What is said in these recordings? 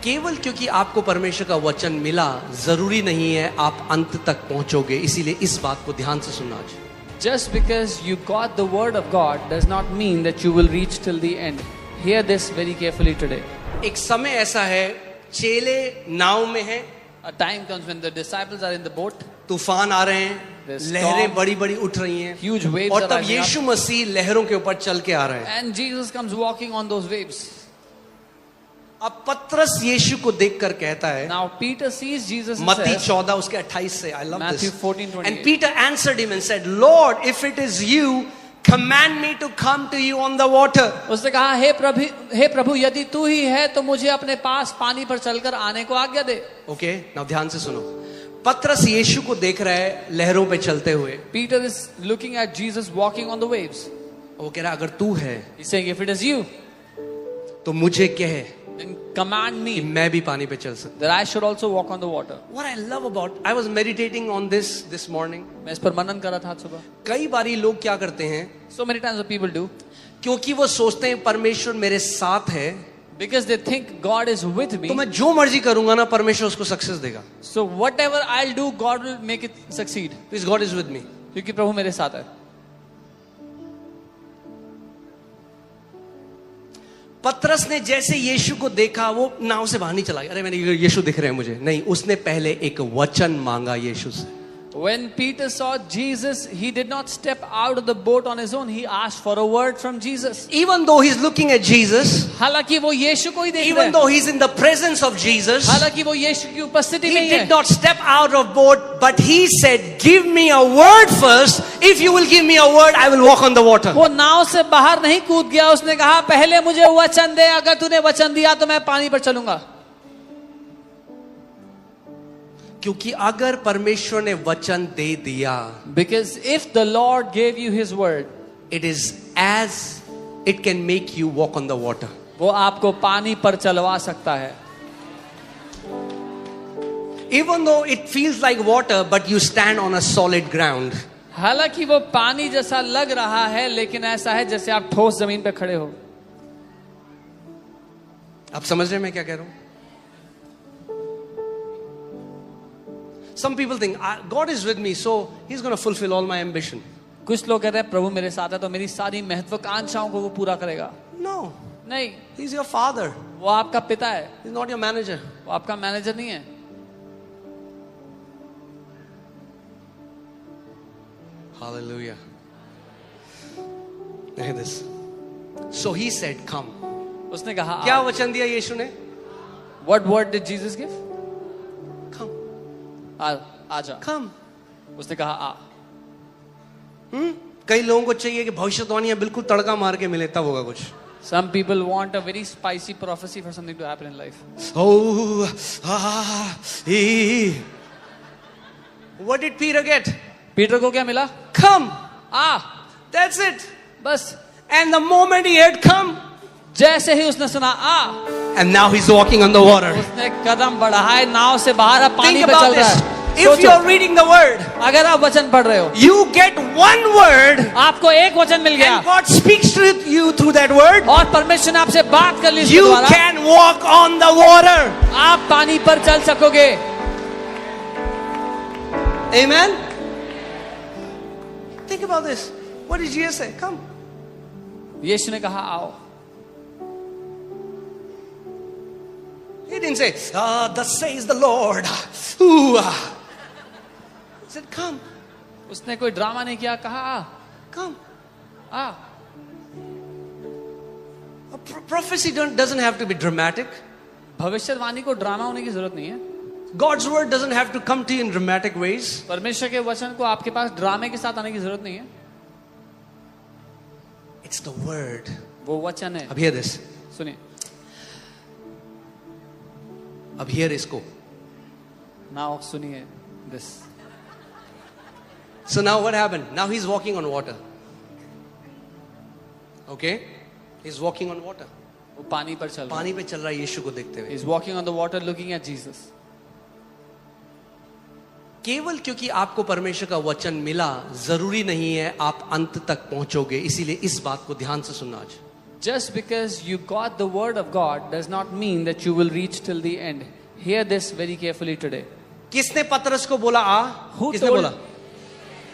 केवल क्योंकि आपको परमेश्वर का वचन मिला जरूरी नहीं है आप अंत तक पहुंचोगे, इसीलिए इस बात को ध्यान से सुनना। आज Just because you got the word of God does not mean that you will reach till the end. Hear this very carefully today. एक समय ऐसा है, चेले नाव में हैं, A time comes when the disciples are in the boat. तूफान आ रहे हैं, The storm, लहरें बड़ी बड़ी उठ रही हैं, Huge waves और are तब rising up. यीशु मसीह लहरों के ऊपर चल के आ रहे हैं। And Jesus comes walking on those waves. अब पतरस यीशु को देखकर कहता है, Now Peter sees Jesus and मत्ती says, 14 उसके 28 से, I love Matthew this. 14:28. And Peter answered him and said, Lord, if it is you, command me to come to you on the water. उसने कहा, हे प्रभु यदि तू ही है तो मुझे अपने पास पानी पर चलकर आने को आज्ञा दे। Okay, now ध्यान से सुनो। पतरस यीशु को देख रहा है लहरों पे चलते हुए। Peter is looking at Jesus walking on the waves. वो कह रहा है अगर तू है He's saying, if it is you, तो मुझे कहे then command कि me मैं भी पानी पे चल सकता। that I should also walk on the water. What I love about, I was meditating on this morning. मैं इस पर मनन कर रहा था आज सुबह। कई बारी लोग क्या करते हैं, So many times what people do, क्योंकि वो सोचते हैं परमेश्वर मेरे साथ है, because they think God is with तो me, मैं जो मर्जी करूंगा ना परमेश्वर उसको सक्सेस देगा। so whatever I'll do, God will make it succeed. Because God is with me. क्योंकि प्रभु मेरे साथ है। पतरस ने जैसे यीशु को देखा वो नाव से बाहर नहीं चला गया, अरे मैंने यीशु दिख रहे हैं मुझे, नहीं, उसने पहले एक वचन मांगा यीशु से। When Peter saw Jesus, he did not step out of the boat on his own. He asked for a word from Jesus. Even though he's looking at Jesus, हालांकि वो यीशु को ही देख रहा even है, though he's in the presence of Jesus, हालांकि वो यीशु की उपस्थिति में he ही है, did not step out of boat, but he said, give me a word first. If you will give me a word, I will walk on the water. वो नाव से बाहर नहीं कूद गया। उसने कहा पहले मुझे वचन दे, अगर तूने वचन दिया तो मैं पानी पर चलूंगा। क्योंकि अगर परमेश्वर ने वचन दे दिया, Because if the Lord gave you his word, it is as it can make you walk on the water. वो आपको पानी पर चलवा सकता है। Even though it feels like water, but you stand on a solid ground. हालांकि वो पानी जैसा लग रहा है, लेकिन ऐसा है जैसे आप ठोस जमीन पे खड़े हो। आप समझ रहे हैं मैं क्या कह रहा हूं? Some people think God is with me, so He's going to fulfill all my ambition. कुछ लोग कहते हैं प्रभु मेरे साथ है तो मेरी सारी महत्वाकांक्षाओं को वो पूरा करेगा। No, नहीं, He's your father. वो आपका पिता है, He's not your manager. वो आपका मैनेजर नहीं है। Hallelujah. Look at this. So He said, "Come." उसने कहा क्या वचन दिया यीशु ने? What word did Jesus give? Come, आजा। come. उसने कहा आ। कई लोगों को चाहिए कि भविष्यवाणियां बिल्कुल तड़का मार के मिले तब होगा कुछ। Some people want a very spicy prophecy for something to happen in life. Oh, what did Peter get? Peter को क्या मिला? Come. आ। That's it. बस And the moment he had come, जैसे ही उसने सुना आ, and now he's walking on the water. उसने कदम बढ़ाए, नाव से बाहर अब पानी Think पे about चल रहा this. है। If सोचो, you're reading the word, अगर आप वचन पढ़ रहे हो, you get one word, आपको एक वचन मिल गया and God speaks to you through that word. और परमेश्वर ने आपसे बात कर ली इसके You द्वारा, can walk on the water. आप पानी पर चल सकोगे। Amen. Think about this. What did Jesus say? Come. यीशु ने कहा आओ। He didn't say, thus says the Lord. Ooh, He said, come, उसने कोई ड्रामा नहीं किया, कहा आ, come. Uh. A prophecy doesn't have to be dramatic. भविष्यवाणी को ड्रामा होने की जरूरत नहीं है। God's word doesn't have to come to you in dramatic ways. परमेश्वर के वचन को आपके पास ड्रामे के साथ आने की जरूरत नहीं है। It's the word. वो वचन है। अब hear this. सुनिए, अब hear इसको. नाउ सुनिए this. So now what happened? Now he's walking on water. Okay? He's walking on water. वो पानी पर चल रहा है। पानी पे चल रहा है यीशु को देखते हुए। He's walking on the water looking at Jesus. केवल क्योंकि आपको परमेश्वर का वचन मिला जरूरी नहीं है आप अंत तक पहुंचोगे, इसीलिए इस बात को ध्यान से सुनना। आज Just because you got the word of God does not mean that you will reach till the end. Hear this very carefully today. किसने पतरस को बोला आ? Who किसने बोला?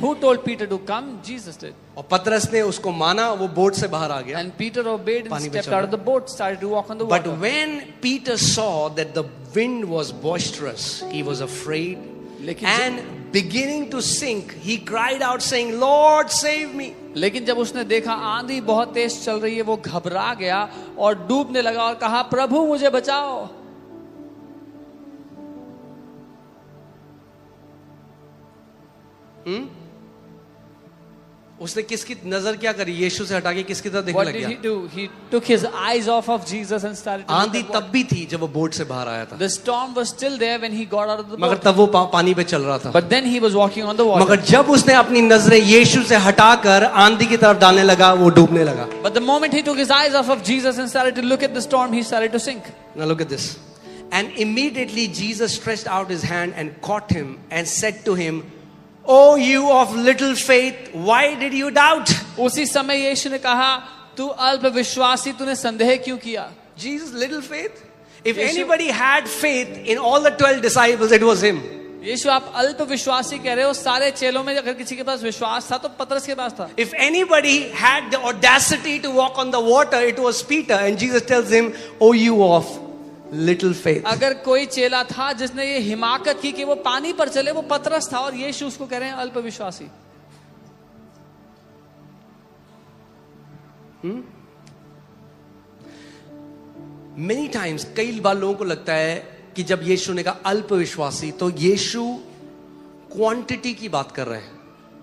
told Peter to come? Jesus did. और पतरस ने उसको माना, वो बोट से बाहर आ गया. And Peter obeyed and पानी में stepped चल out of the boat, started to walk on the But water. when Peter saw that the wind was boisterous, he was afraid लेकिन and beginning to sink, he cried out saying, Lord, save me. लेकिन जब उसने देखा आंधी बहुत तेज चल रही है, वो घबरा गया और डूबने लगा और कहा, प्रभु मुझे बचाओ. उसने किसकी नजर क्या करी? यीशु से हटा के किसकी तरफ देखने What लग did he गया? do? He took his eyes off of Jesus and started to look आंधी at water. तब भी थी जब वो बोट से बाहर आया था, The storm was still there when he got out of the मगर boat. तब वो पानी पे चल रहा था. But then he was walking on the water. मगर जब उसने अपनी नजरें यीशु से हटाकर आंधी की तरफ डालने लगा, वो डूबने लगा. But the moment he took his eyes off of Jesus and started to look at the storm, he started to sink. Now look at this. And immediately Jesus stretched out his hand and caught him and said to him, "O you of little faith, why did you doubt?" उसी समय यीशु ने कहा, तू अल्प विश्वासी, तूने संदेह क्यों किया? Jesus, little faith? If Yeshu- anybody had faith in all the 12 disciples, it was him. यीशु आप अल्प विश्वासी कह रहे हो, सारे चेलों में अगर किसी के पास विश्वास था तो पतरस के पास था. If anybody had the audacity to walk on the water, it was Peter. And Jesus tells him, "O you of little faith." अगर कोई चेला था जिसने ये हिमाकत की कि वो पानी पर चले, वो पतरस था और यीशु उसको कह रहे हैं अल्प विश्वासी. Many times, कई बार लोगों को लगता है कि जब यीशु ने कहा अल्प विश्वासी, तो यीशु क्वांटिटी की बात कर रहे हैं.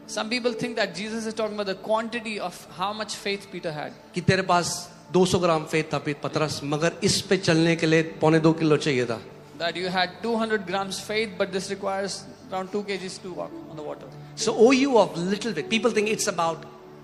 Some people think that Jesus is talking about the quantity of how much faith Peter had. कि तेरे पास 200 ग्राम फेथ था पतरस, मगर इस पे चलने के लिए 1.25 किलो चाहिए था. That you had 200 grams faith, but this requires around 2 kgs to walk on the water. So, O you of little faith, people think it's about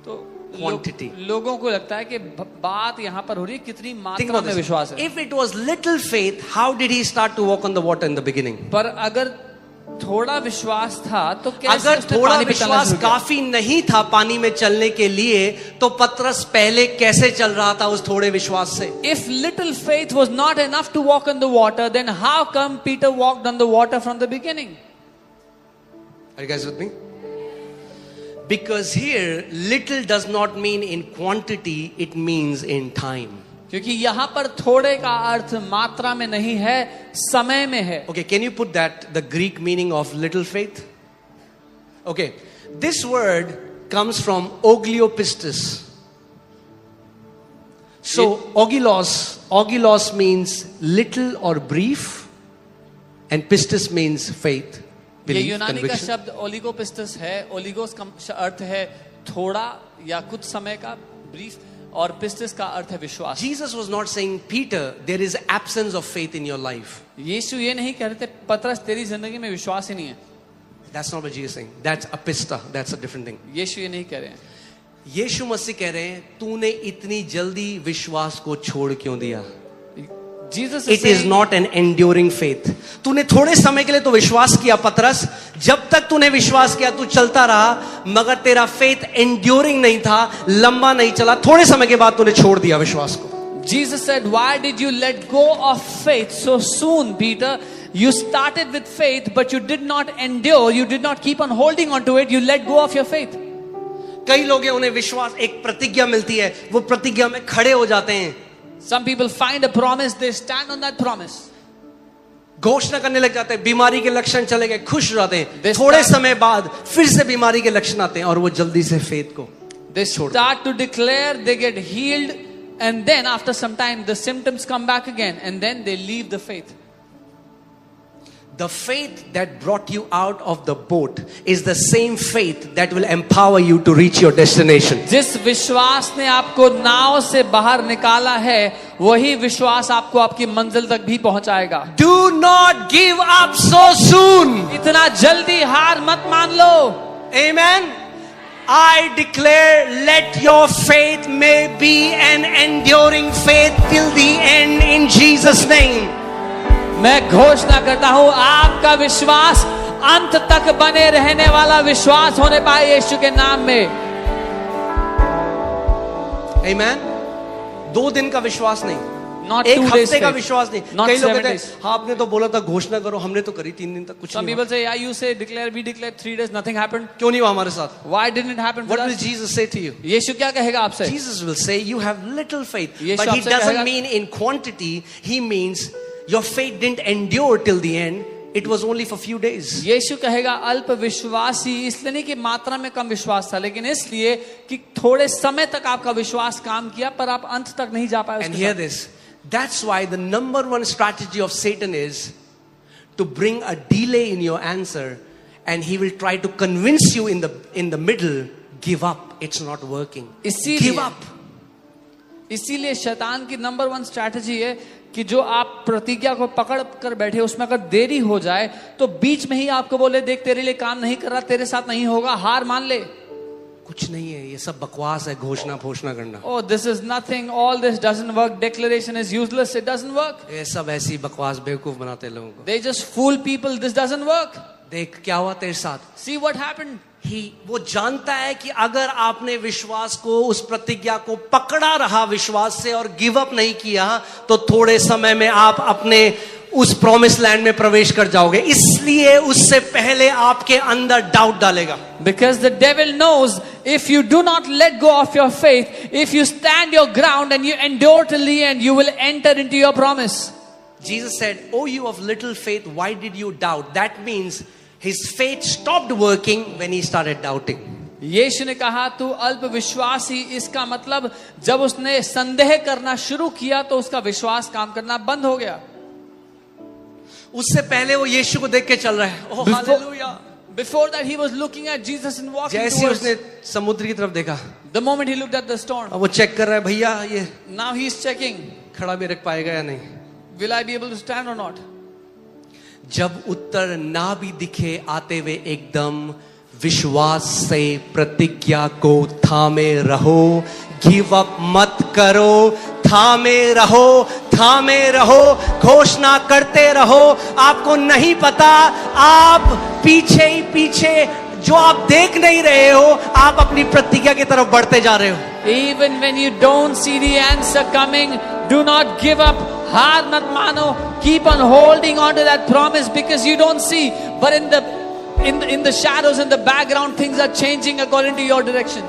तो quantity. लोगों को लगता है कि बात यहाँ पर हो रही है कितनी Think मात्रा about में this. विश्वास है. If it was little faith, how did he start to walk on the water in the beginning? पर अगर थोड़ा विश्वास था तो कैसे अगर उसने थोड़ा पानी पे चलना विश्वास शुरू किया? काफी नहीं था पानी में चलने के लिए, तो पतरस पहले कैसे चल रहा था उस थोड़े विश्वास से? If little faith was not enough to walk on the water, then how come Peter walked on the water from the beginning? Are you guys with me? Because here little does not mean in quantity, it means in time. क्योंकि यहाँ पर थोड़े का अर्थ मात्रा में नहीं है, समय में है. Okay, can you put that, the Greek meaning of little faith? Okay, this word comes from ogliopistis. So, ogilos means little or brief, and pistis means faith, ये belief, यूनानी का conviction. शब्द ओलिगोपिस्टस है. ओलिगोस का अर्थ है थोड़ा या कुछ समय का, ब्रीफ, और पिस्टिस का अर्थ है विश्वास. Jesus was not saying, Peter, there is absence of faith in your life. यीशु ये नहीं कह रहे थे पतरस तेरी जिंदगी में विश्वास ही नहीं है. That's not what Jesus is saying. That's apista. That's a different thing. यीशु ये नहीं कह रहे हैं. यीशु मसीह कह रहे हैं, तूने इतनी जल्दी विश्वास को छोड़ क्यों दिया? Jesus is It is saying, not an enduring faith. तूने थोड़े समय के लिए तो विश्वास किया पतरस, जब तक तूने विश्वास किया तू चलता रहा, मगर तेरा फेथ enduring नहीं था, लंबा नहीं चला. थोड़े समय के बाद तूने छोड़ दिया विश्वास को. Jesus said, why did you let go of faith so soon, Peter? You started with faith, but you did not endure. You did not keep on holding on to it. You let go of your faith. कई लोग हैं, उन्हें विश्वास, एक प्रतिज्ञा मिलती है, वो प्रतिज्ञा में खड़े हो जाते हैं, Some people find a promise, they stand on that promise. घोषणा करने लग जाते हैं, बीमारी के लक्षण चले गए, खुश हो जाते हैं. They थोड़े start- समय बाद फिर से बीमारी के लक्षण आते हैं और वो जल्दी से फेथ को. They start to declare, they get healed, and then after some time the symptoms come back again, and then they leave the faith. The faith that brought you out of the boat is the same faith that will empower you to reach your destination. जिस विश्वास ने आपको नाव से बाहर निकाला है, वही विश्वास आपको आपकी मंजिल तक भी पहुंचाएगा. Do not give up so soon. इतना जल्दी हार मत मान लो. Amen. I declare, let your faith may be an enduring faith till the end in Jesus' name. मैं घोषणा करता हूं, आपका विश्वास अंत तक बने रहने वाला विश्वास होने पाए यीशु के नाम में. Amen. 2 दिन का विश्वास नहीं, Not 1 2 days हफ्ते का faith. विश्वास नहीं। Not कई लोग 7 कहते days. हैं हाँ आपने तो बोला था घोषणा करो, हमने तो करी 3 दिन तक कुछ Some नहीं people हुआ। say, yeah, you say declare, we declared 3 days, nothing happened. क्यों नहीं हुआ हमारे साथ? Why didn't it happen for What will us? Jesus say to you? यीशु क्या कहेगा आपसे? Jesus will say you have little faith, Yeshu but he आपसे doesn't कहेगा- mean in quantity. He means your faith didn't endure till the end. It was only for few days. यीशु कहेगा अल्प विश्वासी, इसलिए नहीं कि मात्रा में कम विश्वास था, लेकिन इसलिए कि थोड़े समय तक आपका विश्वास काम किया, पर आप अंत तक नहीं जा पाए And उसके hear साथ। this. That's why the number one strategy of Satan is to bring a delay in your answer, and he will try to convince you in the middle, give up. It's not working. इसीलिए- Give up. इसीलिए शैतान की number 1 strategy है कि जो आप प्रतिज्ञा को पकड़ कर बैठे उसमें अगर देरी हो जाए तो बीच में ही आपको बोले देख तेरे लिए काम नहीं कर रहा, तेरे साथ नहीं होगा, हार मान ले। कुछ नहीं है, ये सब बकवास है, घोषणा घोषणा करना। Oh, this is nothing, all this doesn't work, declaration is useless, it doesn't work. ये सब ऐसी बकवास बेवकूफ बनाते हैं लोगों को। They just fool people, this doesn't work. देख क्या हुआ तेरे साथ। See what happened. वो जानता है कि अगर आपने विश्वास को, उस प्रतिज्ञा को पकड़ा रहा विश्वास से और गिव अप नहीं किया, तो थोड़े समय में आप अपने उस प्रॉमिस लैंड में प्रवेश कर जाओगे। इसलिए उससे पहले आपके अंदर डाउट डालेगा। Because the devil knows if you do not let go of your faith, if you stand your ground and you endure till the end, you will enter into your promise. Jesus said, "Oh, you of little faith, why did you doubt?" That means his faith stopped working when he started doubting. यीशु ने कहा तू अल्प विश्वासी, इसका मतलब जब उसने संदेह करना शुरू किया तो उसका विश्वास काम करना बंद हो गया। उससे पहले वो यीशु को देख के चल रहा है। Oh hallelujah. Before that he was looking at Jesus and walking जैसे towards. उसने समुद्र की तरफ देखा, The moment he looked at the storm, अब वो चेक कर रहा है भैया ये now he is checking, खड़ा भी रख पाएगा या नहीं। will I be able to stand or not? जब उत्तर ना भी दिखे आते हुए एकदम, विश्वास से प्रतिज्ञा को थामे रहो, गिव अप मत करो, थामे रहो, थामे रहो, घोषणा करते रहो। आपको नहीं पता, आप पीछे ही पीछे जो आप देख नहीं रहे हो, आप अपनी प्रतिज्ञा की तरफ बढ़ते जा रहे हो। Even when you don't see the answer coming, do not give up. हार मत मानो, keep on holding on to that promise because you don't see, but in the shadows, in the background, things are changing according to your direction.